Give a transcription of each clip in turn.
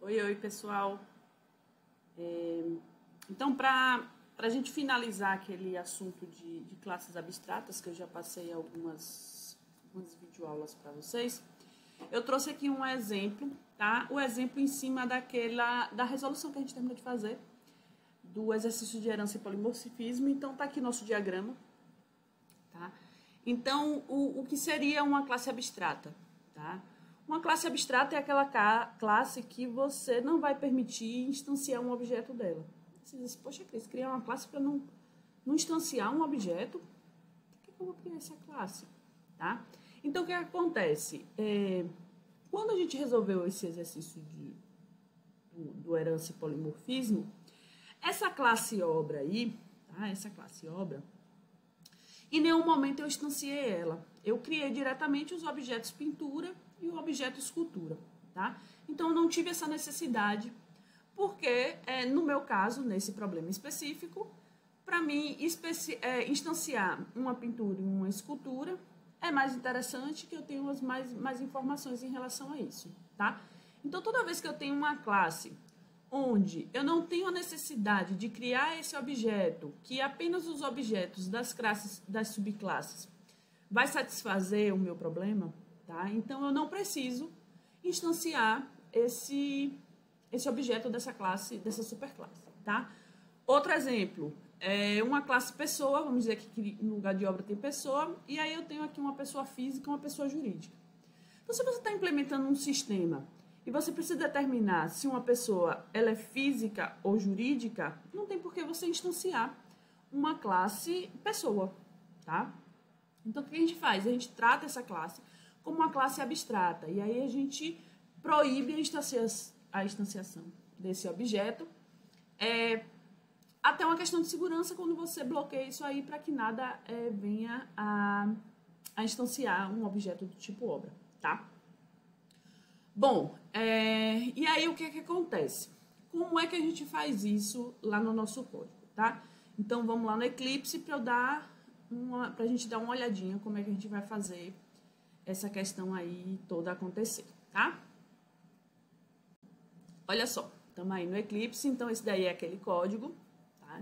Oi, pessoal. Então, para a gente finalizar aquele assunto de classes abstratas, que eu já passei algumas videoaulas para vocês, eu trouxe aqui um exemplo, tá? O exemplo em cima da resolução que a gente terminou de fazer, do exercício de herança e polimorfismo. Então, tá aqui nosso diagrama, tá? Então, o que seria uma classe abstrata, tá? Uma classe abstrata é aquela classe que você não vai permitir instanciar um objeto dela. Você diz, poxa, Cris, criar uma classe para não instanciar um objeto? Por que eu vou criar essa classe? Tá? Então, o que acontece? Quando a gente resolveu esse exercício do herança e polimorfismo, essa classe obra aí, tá? Essa classe obra, em nenhum momento eu instanciei ela. Eu criei diretamente os objetos pintura e o objeto escultura, tá? Então, eu não tive essa necessidade, porque, no meu caso, nesse problema específico, para mim, instanciar uma pintura e uma escultura é mais interessante, que eu tenho mais informações em relação a isso, tá? Então, toda vez que eu tenho uma classe onde eu não tenho a necessidade de criar esse objeto, que apenas os objetos das subclasses vai satisfazer o meu problema, tá? Então, eu não preciso instanciar esse objeto dessa classe, dessa superclasse, tá? Outro exemplo, uma classe pessoa, vamos dizer que no lugar de obra tem pessoa, e aí eu tenho aqui uma pessoa física e uma pessoa jurídica. Então, se você está implementando um sistema e você precisa determinar se uma pessoa ela é física ou jurídica, não tem por que você instanciar uma classe pessoa, tá? Então, o que a gente faz? A gente trata essa classe como uma classe abstrata, e aí a gente proíbe a instanciação desse objeto, até uma questão de segurança quando você bloqueia isso aí para que nada venha a instanciar um objeto do tipo obra, tá? Bom, e aí o que é que acontece? Como é que a gente faz isso lá no nosso código, tá? Então, vamos lá no Eclipse para a gente dar uma olhadinha como é que a gente vai fazer essa questão aí toda acontecer, tá? Olha só, estamos aí no Eclipse, então esse daí é aquele código, tá?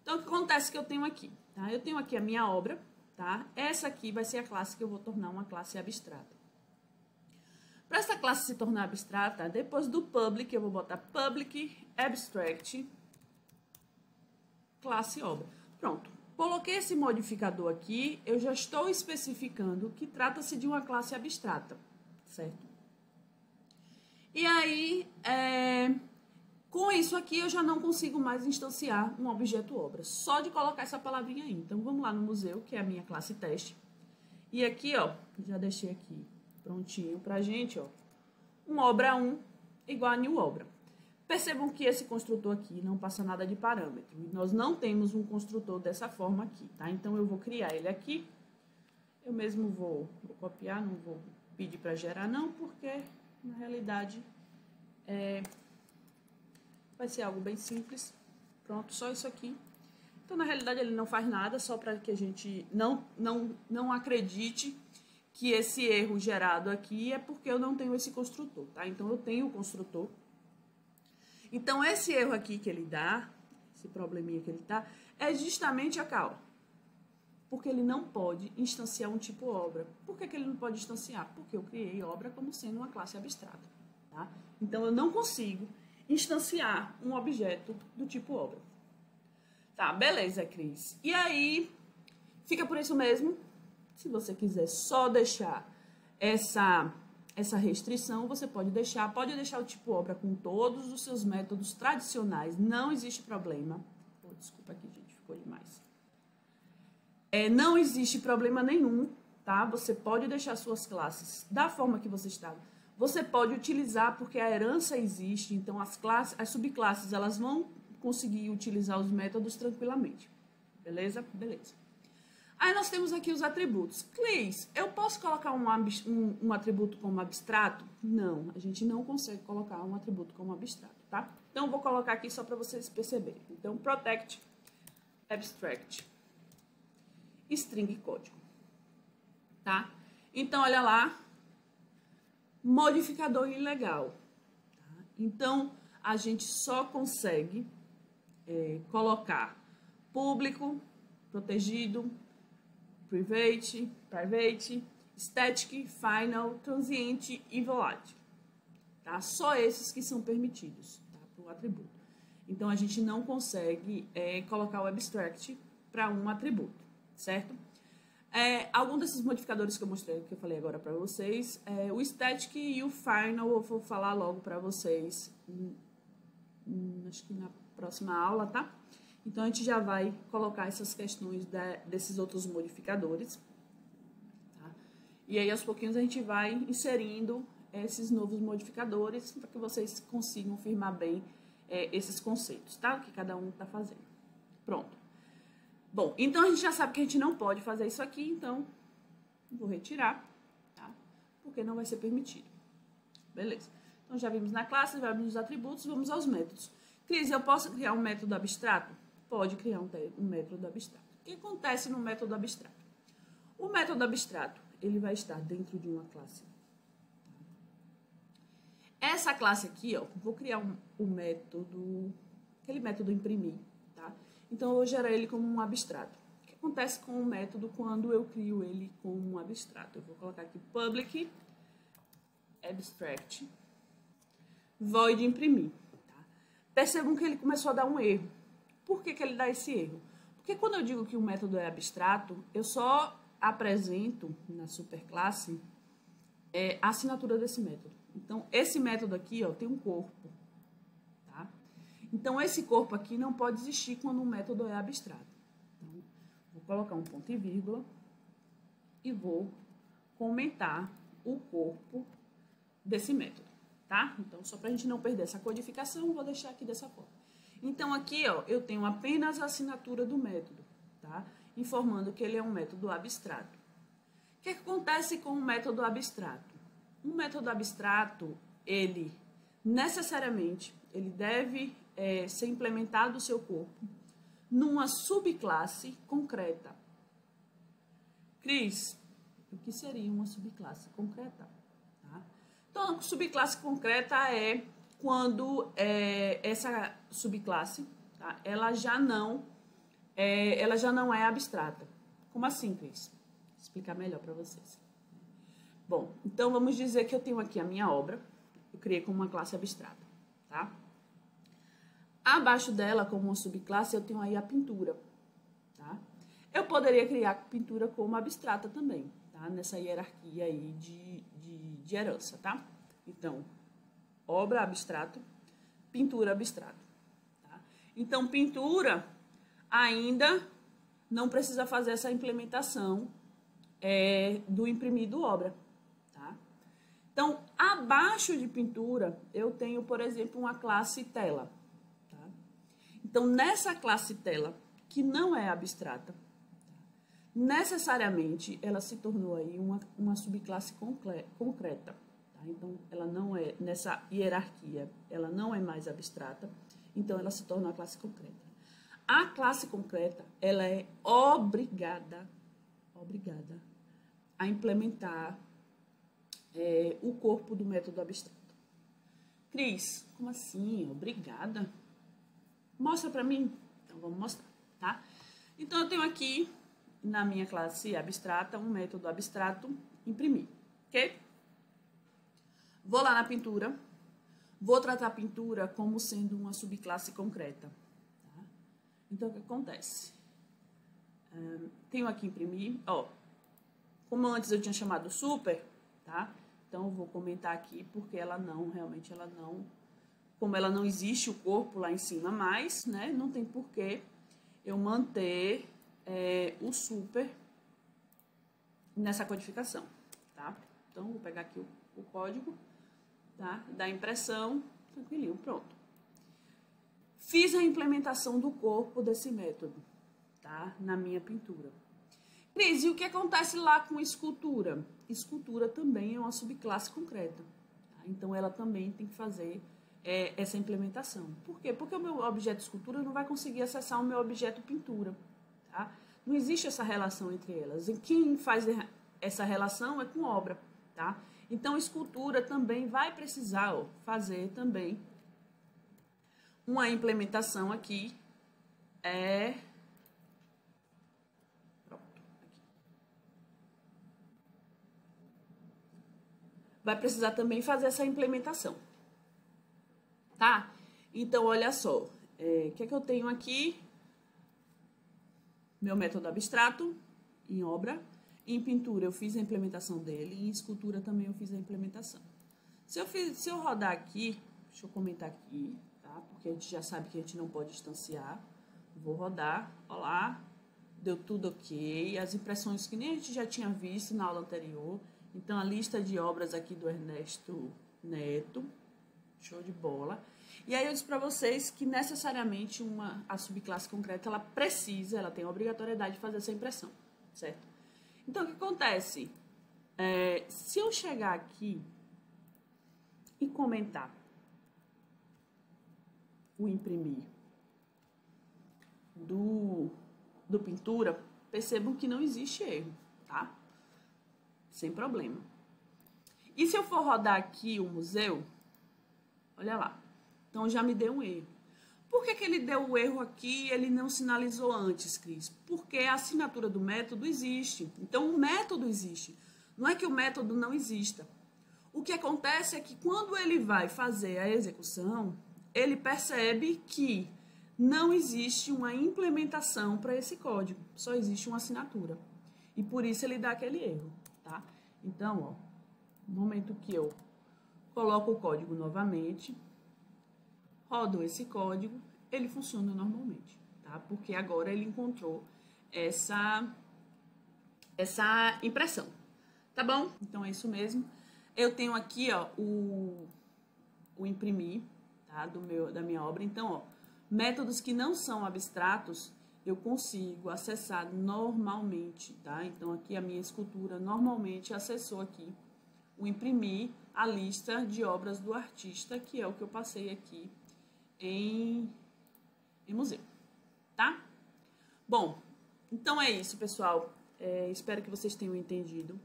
Então, o que acontece que eu tenho aqui, tá? Eu tenho aqui a minha obra, tá? Essa aqui vai ser a classe que eu vou tornar uma classe abstrata. Para essa classe se tornar abstrata, depois do public, eu vou botar public abstract classe obra. Pronto. Coloquei esse modificador aqui, eu já estou especificando que trata-se de uma classe abstrata, certo? E aí, com isso aqui, eu já não consigo mais instanciar um objeto obra, só de colocar essa palavrinha aí. Então, vamos lá no museu, que é a minha classe teste. E aqui, ó, já deixei aqui prontinho pra gente, ó, um obra 1 igual a new obra. Percebam que esse construtor aqui não passa nada de parâmetro. Nós não temos um construtor dessa forma aqui, tá? Então, eu vou criar ele aqui. Eu mesmo vou copiar, não vou pedir para gerar não, porque, na realidade, vai ser algo bem simples. Pronto, só isso aqui. Então, na realidade, ele não faz nada, só para que a gente não acredite que esse erro gerado aqui é porque eu não tenho esse construtor, tá? Então, eu tenho o construtor. Então, esse erro aqui que ele dá, esse probleminha que ele tá, é justamente a causa. Porque ele não pode instanciar um tipo obra. Por que ele não pode instanciar? Porque eu criei obra como sendo uma classe abstrata, tá? Então, eu não consigo instanciar um objeto do tipo obra. Tá, beleza, Cris. E aí, fica por isso mesmo. Se você quiser só deixar essa restrição, você pode deixar o tipo obra com todos os seus métodos tradicionais, não existe problema. Oh, desculpa aqui, gente, ficou demais. Não existe problema nenhum, tá? Você pode deixar suas classes da forma que você estava. Você pode utilizar, porque a herança existe, então as subclasses, elas vão conseguir utilizar os métodos tranquilamente. Beleza? Beleza. Aí nós temos aqui os atributos. Clis, eu posso colocar um atributo como abstrato? Não, a gente não consegue colocar um atributo como abstrato, tá? Então, eu vou colocar aqui só para vocês perceberem. Então, protect abstract string código, tá? Então, olha lá, modificador ilegal. Tá? Então, a gente só consegue colocar público, protegido, private, static, final, transiente e volátil. Tá? Só esses que são permitidos, tá? Para o atributo. Então, a gente não consegue colocar o abstract para um atributo, certo? Algum desses modificadores que eu mostrei, que eu falei agora para vocês, o static e o final eu vou falar logo para vocês, acho que na próxima aula, tá? Então, a gente já vai colocar essas questões desses outros modificadores, tá? E aí, aos pouquinhos, a gente vai inserindo esses novos modificadores para que vocês consigam firmar bem esses conceitos, tá? Que cada um está fazendo. Pronto. Bom, então a gente já sabe que a gente não pode fazer isso aqui, então vou retirar, tá? Porque não vai ser permitido. Beleza. Então já vimos na classe, já vimos nos atributos, vamos aos métodos. Cris, eu posso criar um método abstrato? Pode criar um método abstrato. O que acontece no método abstrato? O método abstrato, ele vai estar dentro de uma classe. Essa classe aqui, ó, vou criar um método, aquele método imprimir, tá? Então, eu vou gerar ele como um abstrato. O que acontece com o método quando eu crio ele como um abstrato? Eu vou colocar aqui public abstract void imprimir. Tá? Percebam que ele começou a dar um erro. Por que ele dá esse erro? Porque quando eu digo que o método é abstrato, eu só apresento na superclasse a assinatura desse método. Então, esse método aqui, ó, tem um corpo. Tá? Então, esse corpo aqui não pode existir quando um método é abstrato. Então, vou colocar um ponto e vírgula e vou comentar o corpo desse método. Tá? Então, só para a gente não perder essa codificação, vou deixar aqui dessa forma. Então, aqui, ó, eu tenho apenas a assinatura do método, tá? Informando que ele é um método abstrato. O que acontece com o método abstrato? Um método abstrato, ele necessariamente, ele deve ser implementado no seu corpo numa subclasse concreta. Cris, o que seria uma subclasse concreta? Tá? Então, a subclasse concreta é quando essa subclasse, tá? ela já não é abstrata. Como assim, Cris? Vou explicar melhor para vocês. Bom, então vamos dizer que eu tenho aqui a minha obra, eu criei como uma classe abstrata, tá? Abaixo dela, como uma subclasse, eu tenho aí a pintura, tá? Eu poderia criar pintura como abstrata também, tá? Nessa hierarquia aí de herança, tá? Então, obra abstrato, pintura abstrato, tá? Então, pintura ainda não precisa fazer essa implementação do imprimir do obra. Então, abaixo de pintura, eu tenho, por exemplo, uma classe tela. Tá? Então, nessa classe tela, que não é abstrata, necessariamente ela se tornou aí uma subclasse concreta. Tá? Então, ela não é, nessa hierarquia, ela não é mais abstrata, então ela se torna uma classe concreta. A classe concreta, ela é obrigada a implementar o corpo do método abstrato. Cris, como assim? Obrigada? Mostra para mim. Então, vamos mostrar, tá? Então, eu tenho aqui, na minha classe abstrata, um método abstrato imprimir, ok? Vou lá na pintura, vou tratar a pintura como sendo uma subclasse concreta. Tá? Então, o que acontece? Tenho aqui imprimir, ó, como antes eu tinha chamado super, tá? Então, eu vou comentar aqui, porque como ela não existe o corpo lá em cima mais, né? Não tem porquê eu manter o super nessa codificação, tá? Então, vou pegar aqui o código, tá? Da impressão, tranquilinho, pronto. Fiz a implementação do corpo desse método, tá? Na minha pintura. Cris, e o que acontece lá com escultura? Escultura também é uma subclasse concreta. Tá? Então, ela também tem que fazer essa implementação. Por quê? Porque o meu objeto escultura não vai conseguir acessar o meu objeto pintura. Tá? Não existe essa relação entre elas. E quem faz essa relação é com obra. Tá? Então, escultura também vai precisar, ó, fazer também uma implementação aqui. Pronto, aqui. Vai precisar também fazer essa implementação, tá? Então, olha só, o que é que eu tenho aqui? Meu método abstrato em obra. Em pintura eu fiz a implementação dele, em escultura também eu fiz a implementação. Se eu rodar aqui, deixa eu comentar aqui, tá? Porque a gente já sabe que a gente não pode instanciar. Vou rodar, ó lá, deu tudo ok. As impressões que nem a gente já tinha visto na aula anterior. Então, a lista de obras aqui do Ernesto Neto, show de bola. E aí eu disse para vocês que necessariamente a subclasse concreta, ela tem a obrigatoriedade de fazer essa impressão, certo? Então, o que acontece? Se eu chegar aqui e comentar o imprimir do pintura, percebam que não existe erro, tá? Sem problema. E se eu for rodar aqui o museu, olha lá, então já me deu um erro. Por que ele deu o erro aqui e ele não sinalizou antes, Cris? Porque a assinatura do método existe. Então, o método existe. Não é que o método não exista. O que acontece é que quando ele vai fazer a execução, ele percebe que não existe uma implementação para esse código. Só existe uma assinatura. E por isso ele dá aquele erro, tá? Então, ó, no momento que eu coloco o código novamente, rodo esse código, ele funciona normalmente, tá? Porque agora ele encontrou essa impressão, tá bom? Então é isso mesmo. Eu tenho aqui, ó, o imprimir, tá? Da minha obra. Então, ó, métodos que não são abstratos, eu consigo acessar normalmente, tá? Então, aqui a minha escultura normalmente acessou aqui o imprimir a lista de obras do artista, que é o que eu passei aqui em museu, tá? Bom, então é isso, pessoal. Espero que vocês tenham entendido.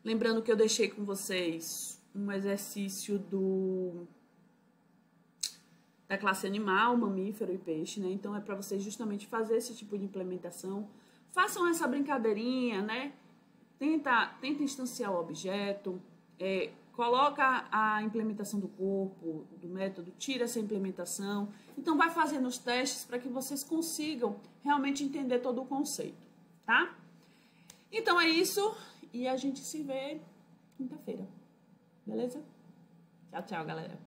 Lembrando que eu deixei com vocês um exercício da classe animal, mamífero e peixe, né? Então é para vocês justamente fazer esse tipo de implementação. Façam essa brincadeirinha, né? Tenta instanciar o objeto, coloca a implementação do corpo, do método, tira essa implementação. Então, vai fazendo os testes para que vocês consigam realmente entender todo o conceito, tá? Então, é isso. E a gente se vê quinta-feira. Beleza? Tchau, tchau, galera.